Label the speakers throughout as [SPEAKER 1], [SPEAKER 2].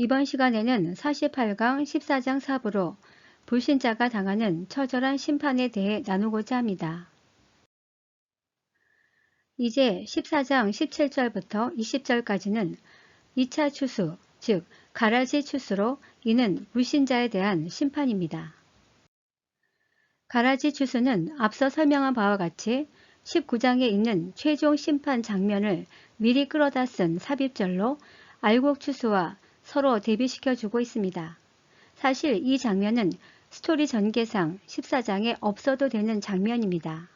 [SPEAKER 1] 이번 시간에는 48강 14장 4부로 불신자가 당하는 처절한 심판에 대해 나누고자 합니다. 이제 14장 17절부터 20절까지는 2차 추수, 즉 가라지 추수로 이는 불신자에 대한 심판입니다. 가라지 추수는 앞서 설명한 바와 같이 19장에 있는 최종 심판 장면을 미리 끌어다 쓴 삽입절로 알곡 추수와 서로 대비시켜주고 있습니다. 사실 이 장면은 스토리 전개상 14장에 없어도 되는 장면입니다.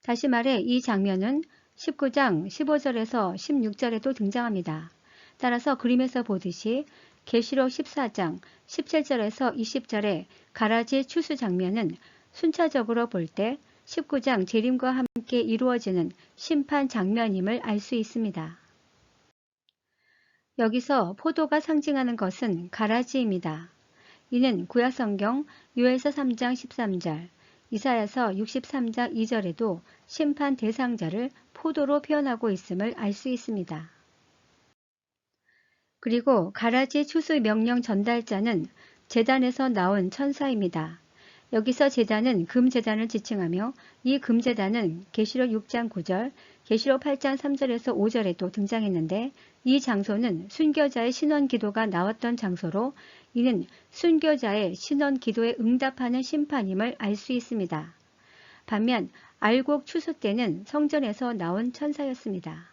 [SPEAKER 1] 다시 말해 이 장면은 19장 15절에서 16절에도 등장합니다. 따라서 그림에서 보듯이 계시록 14장 17절에서 20절의 가라지 추수 장면은 순차적으로 볼 때 19장 재림과 함께 이루어지는 심판 장면임을 알 수 있습니다. 여기서 포도가 상징하는 것은 가라지입니다. 이는 구약성경 요엘서 3장 13절, 이사야서 63장 2절에도 심판 대상자를 포도로 표현하고 있음을 알 수 있습니다. 그리고 가라지 추수 명령 전달자는 제단에서 나온 천사입니다. 여기서 제단은 금제단을 지칭하며 이 금제단은 계시록 6장 9절, 계시록 8장 3절에서 5절에도 등장했는데 이 장소는 순교자의 신원기도가 나왔던 장소로 이는 순교자의 신원기도에 응답하는 심판임을 알 수 있습니다. 반면 알곡 추수 때는 성전에서 나온 천사였습니다.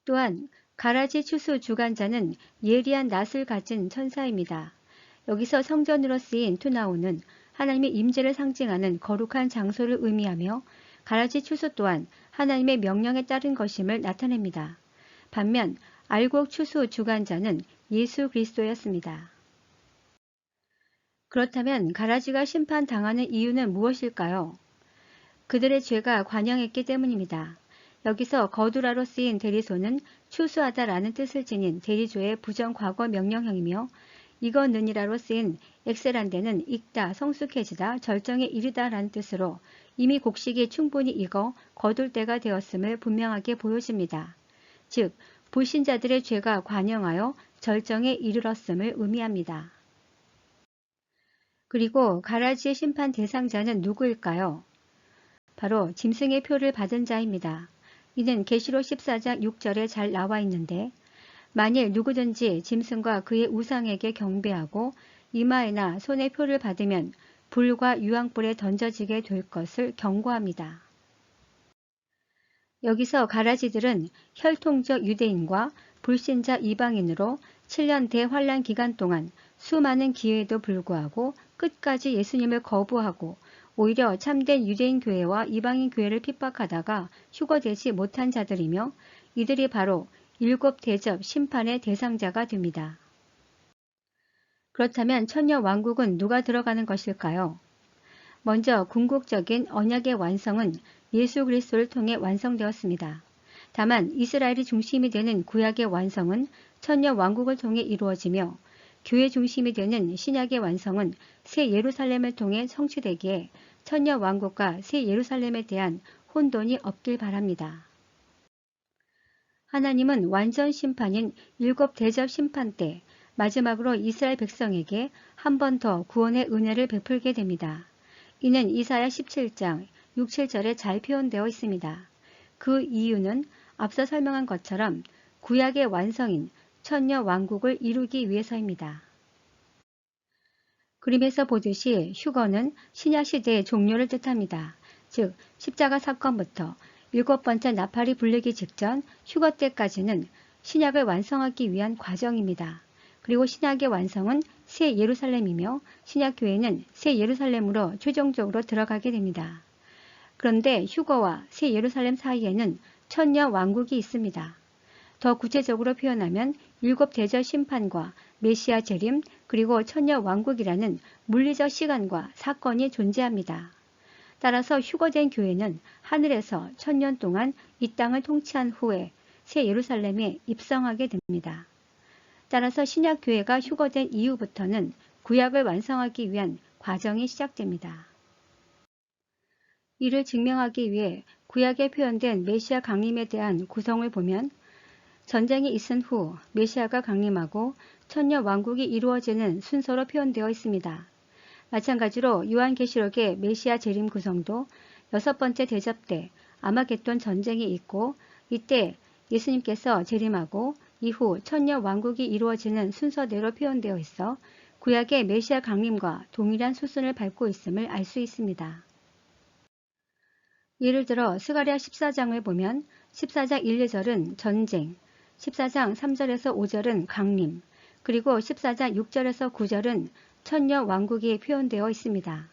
[SPEAKER 1] 또한 가라지 추수 주관자는 예리한 낫을 가진 천사입니다. 여기서 성전으로 쓰인 투나오는 하나님의 임재를 상징하는 거룩한 장소를 의미하며 가라지 추수 또한 하나님의 명령에 따른 것임을 나타냅니다. 반면 알곡 추수 주관자는 예수 그리스도였습니다. 그렇다면 가라지가 심판당하는 이유는 무엇일까요? 그들의 죄가 관영했기 때문입니다. 여기서 거두라로 쓰인 대리소는 추수하다라는 뜻을 지닌 대리조의 부정과거 명령형이며 이거느니라로 쓰인 엑셀한데는 익다, 성숙해지다, 절정에 이르다 라는 뜻으로 이미 곡식이 충분히 익어 거둘 때가 되었음을 분명하게 보여줍니다. 즉, 불신자들의 죄가 관영하여 절정에 이르렀음을 의미합니다. 그리고 가라지의 심판 대상자는 누구일까요? 바로 짐승의 표를 받은 자입니다. 이는 계시록 14장 6절에 잘 나와 있는데 만일 누구든지 짐승과 그의 우상에게 경배하고 이마에나 손에 표를 받으면 불과 유황불에 던져지게 될 것을 경고합니다. 여기서 가라지들은 혈통적 유대인과 불신자 이방인으로 7년 대환란 기간 동안 수많은 기회에도 불구하고 끝까지 예수님을 거부하고 오히려 참된 유대인 교회와 이방인 교회를 핍박하다가 휴거되지 못한 자들이며 이들이 바로 7 대접 심판의 대상자가 됩니다. 그렇다면 천년 왕국은 누가 들어가는 것일까요? 먼저 궁극적인 언약의 완성은 예수 그리스도를 통해 완성되었습니다. 다만 이스라엘이 중심이 되는 구약의 완성은 천년 왕국을 통해 이루어지며 교회 중심이 되는 신약의 완성은 새 예루살렘을 통해 성취되기에 천년 왕국과 새 예루살렘에 대한 혼돈이 없길 바랍니다. 하나님은 완전 심판인 7 대접 심판 때 마지막으로 이스라엘 백성에게 한 번 더 구원의 은혜를 베풀게 됩니다. 이는 이사야 17장 6, 7절에 잘 표현되어 있습니다. 그 이유는 앞서 설명한 것처럼 구약의 완성인 천년 왕국을 이루기 위해서입니다. 그림에서 보듯이 휴거는 신약시대의 종료를 뜻합니다. 즉 십자가 사건부터 7번째 나팔이 불리기 직전 휴거 때까지는 신약을 완성하기 위한 과정입니다. 그리고 신약의 완성은 새 예루살렘이며 신약교회는 새 예루살렘으로 최종적으로 들어가게 됩니다. 그런데 휴거와 새 예루살렘 사이에는 천년 왕국이 있습니다. 더 구체적으로 표현하면 7 대접 심판과 메시아 재림 그리고 천년 왕국이라는 물리적 시간과 사건이 존재합니다. 따라서 휴거된 교회는 하늘에서 1000년 동안 이 땅을 통치한 후에 새 예루살렘에 입성하게 됩니다. 따라서 신약교회가 휴거된 이후부터는 구약을 완성하기 위한 과정이 시작됩니다. 이를 증명하기 위해 구약에 표현된 메시아 강림에 대한 구성을 보면 전쟁이 있은 후 메시아가 강림하고 천년 왕국이 이루어지는 순서로 표현되어 있습니다. 마찬가지로 요한계시록의 메시아 재림 구성도 6번째 대접 때 아마겟돈 전쟁이 있고 이때 예수님께서 재림하고 이후 천년 왕국이 이루어지는 순서대로 표현되어 있어 구약의 메시아 강림과 동일한 수순을 밟고 있음을 알 수 있습니다. 예를 들어 스가랴 14장을 보면 14장 1, 2절은 전쟁, 14장 3절에서 5절은 강림, 그리고 14장 6절에서 9절은 천년 왕국이 표현되어 있습니다.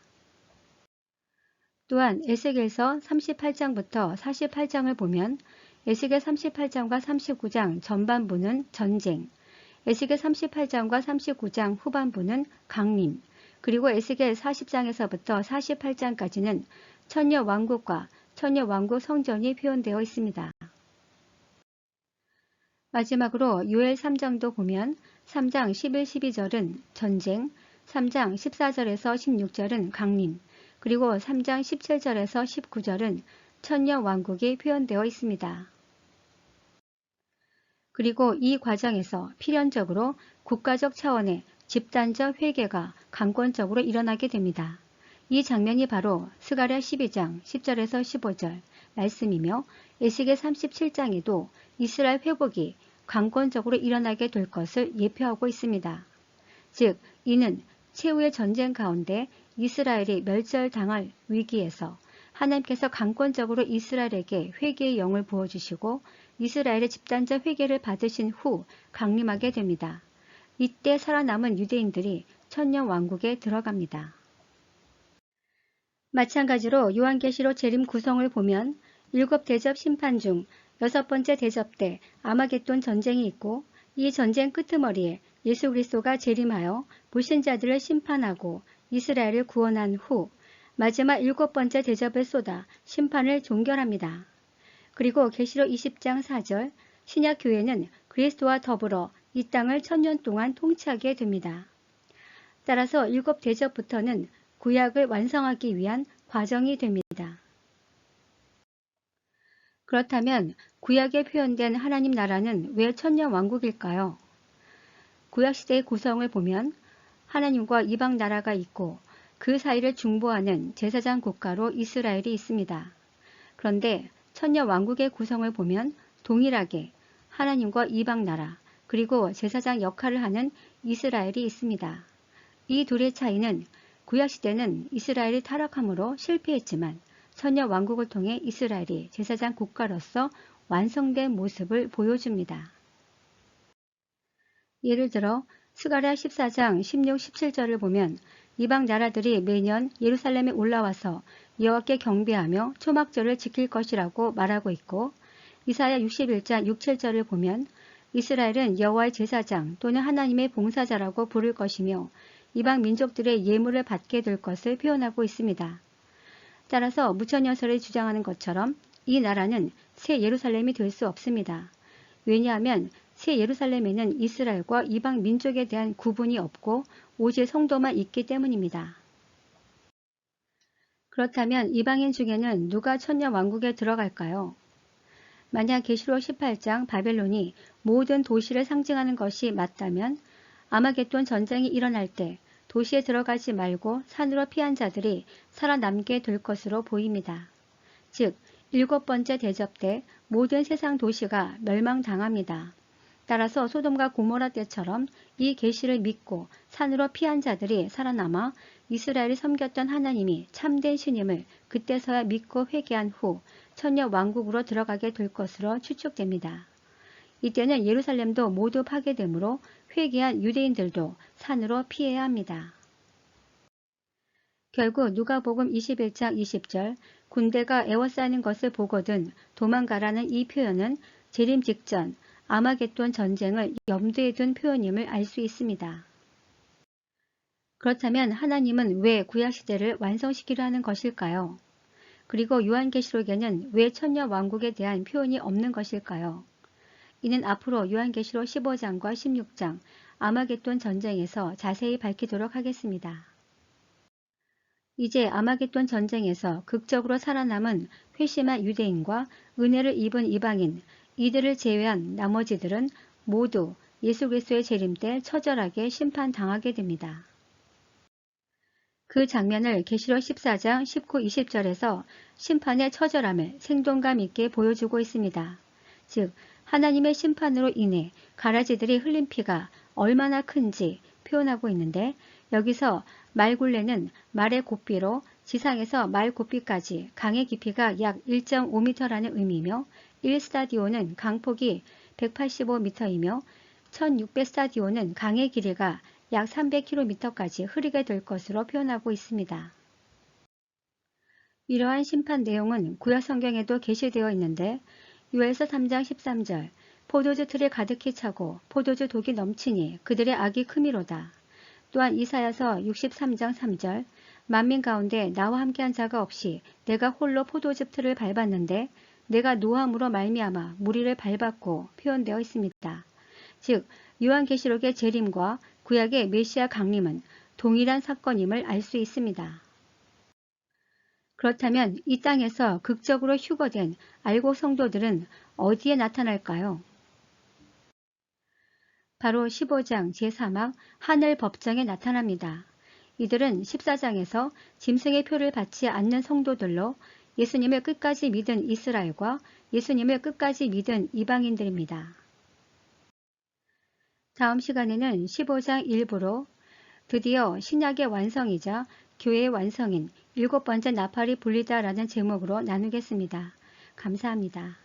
[SPEAKER 1] 또한 에스겔서 38장부터 48장을 보면 에스겔 38장과 39장 전반부는 전쟁, 에스겔 38장과 39장 후반부는 강림, 그리고 에스겔 40장에서부터 48장까지는 천년 왕국과 천년 왕국 성전이 표현되어 있습니다. 마지막으로 요엘 3장도 보면 3장 11, 12절은 전쟁, 3장 14절에서 16절은 강림, 그리고 3장 17절에서 19절은 천년 왕국이 표현되어 있습니다. 그리고 이 과정에서 필연적으로 국가적 차원의 집단적 회개가 강권적으로 일어나게 됩니다. 이 장면이 바로 스가랴 12장 10절에서 15절 말씀이며 에스겔 37장에도 이스라엘 회복이 강권적으로 일어나게 될 것을 예표하고 있습니다. 즉, 이는 최후의 전쟁 가운데 이스라엘이 멸절당할 위기에서 하나님께서 강권적으로 이스라엘에게 회개의 영을 부어주시고 이스라엘의 집단적 회개를 받으신 후 강림하게 됩니다. 이때 살아남은 유대인들이 천년 왕국에 들어갑니다. 마찬가지로 요한계시록 재림 구성을 보면 7대접 심판 중 6번째 대접 때 아마겟돈 전쟁이 있고 이 전쟁 끄트머리에 예수 그리스도가 재림하여 불신자들을 심판하고 이스라엘을 구원한 후 마지막 7번째 대접을 쏟아 심판을 종결합니다. 그리고 계시록 20장 4절 신약교회는 그리스도와 더불어 이 땅을 천년 동안 통치하게 됩니다. 따라서 7대접부터는 구약을 완성하기 위한 과정이 됩니다. 그렇다면 구약에 표현된 하나님 나라는 왜 천년 왕국일까요? 구약시대의 구성을 보면 하나님과 이방 나라가 있고 그 사이를 중보하는 제사장 국가로 이스라엘이 있습니다. 그런데 천년 왕국의 구성을 보면 동일하게 하나님과 이방 나라 그리고 제사장 역할을 하는 이스라엘이 있습니다. 이 둘의 차이는 구약시대는 이스라엘이 타락함으로 실패했지만 천년 왕국을 통해 이스라엘이 제사장 국가로서 완성된 모습을 보여줍니다. 예를 들어 스가랴 14장 16, 17절을 보면 이방 나라들이 매년 예루살렘에 올라와서 여호와께 경배하며 초막절을 지킬 것이라고 말하고 있고 이사야 61장 6, 7절을 보면 이스라엘은 여호와의 제사장 또는 하나님의 봉사자라고 부를 것이며 이방 민족들의 예물을 받게 될 것을 표현하고 있습니다. 따라서 무천년설이 주장하는 것처럼 이 나라는 새 예루살렘이 될 수 없습니다. 왜냐하면 새 예루살렘에는 이스라엘과 이방 민족에 대한 구분이 없고 오직 성도만 있기 때문입니다. 그렇다면 이방인 중에는 누가 천년 왕국에 들어갈까요? 만약 계시록 18장 바벨론이 모든 도시를 상징하는 것이 맞다면 아마겟돈 전쟁이 일어날 때 도시에 들어가지 말고 산으로 피한 자들이 살아남게 될 것으로 보입니다. 즉, 7번째 대접 때 모든 세상 도시가 멸망당합니다. 따라서 소돔과 고모라 때처럼 이 계시를 믿고 산으로 피한 자들이 살아남아 이스라엘이 섬겼던 하나님이 참된 신임을 그때서야 믿고 회개한 후 천년 왕국으로 들어가게 될 것으로 추측됩니다. 이때는 예루살렘도 모두 파괴되므로 회개한 유대인들도 산으로 피해야 합니다. 결국 누가복음 21장 20절 군대가 에워싸는 것을 보거든 도망가라는 이 표현은 재림 직전 아마겟돈 전쟁을 염두에 둔 표현임을 알 수 있습니다. 그렇다면 하나님은 왜 구약시대를 완성시키려 하는 것일까요? 그리고 요한계시록에는 왜 천년 왕국에 대한 표현이 없는 것일까요? 이는 앞으로 요한계시록 15장과 16장 아마겟돈 전쟁에서 자세히 밝히도록 하겠습니다. 이제 아마겟돈 전쟁에서 극적으로 살아남은 회심한 유대인과 은혜를 입은 이방인, 이들을 제외한 나머지들은 모두 예수 그리스도의 재림 때 처절하게 심판당하게 됩니다. 그 장면을 계시록 14장 19, 20절에서 심판의 처절함을 생동감 있게 보여주고 있습니다. 즉 하나님의 심판으로 인해 가라지들이 흘린 피가 얼마나 큰지 표현하고 있는데, 여기서 말굴레는 말의 고삐로 지상에서 말 고삐까지 강의 깊이가 약 1.5m라는 의미이며, 1스타디오는 강폭이 185m이며 1600스타디오는 강의 길이가 약 300km까지 흐르게 될 것으로 표현하고 있습니다. 이러한 심판 내용은 구약 성경에도 게시되어 있는데, 요엘서 3장 13절 포도주 틀에 가득히 차고 포도주 독이 넘치니 그들의 악이 크미로다. 또한 이사야서 63장 3절 만민 가운데 나와 함께한 자가 없이 내가 홀로 포도즙 틀을 밟았는데 내가 노함으로 말미암아 무리를 밟았고 표현되어 있습니다. 즉 요한계시록의 재림과 구약의 메시아 강림은 동일한 사건임을 알 수 있습니다. 그렇다면 이 땅에서 극적으로 휴거된 알곡 성도들은 어디에 나타날까요? 바로 15장 제3항 하늘 법정에 나타납니다. 이들은 14장에서 짐승의 표를 받지 않는 성도들로 예수님을 끝까지 믿은 이스라엘과 예수님을 끝까지 믿은 이방인들입니다. 다음 시간에는 15장 일부로 드디어 신약의 완성이자 교회의 완성인 7번째 나팔이 불리다라는 제목으로 나누겠습니다. 감사합니다.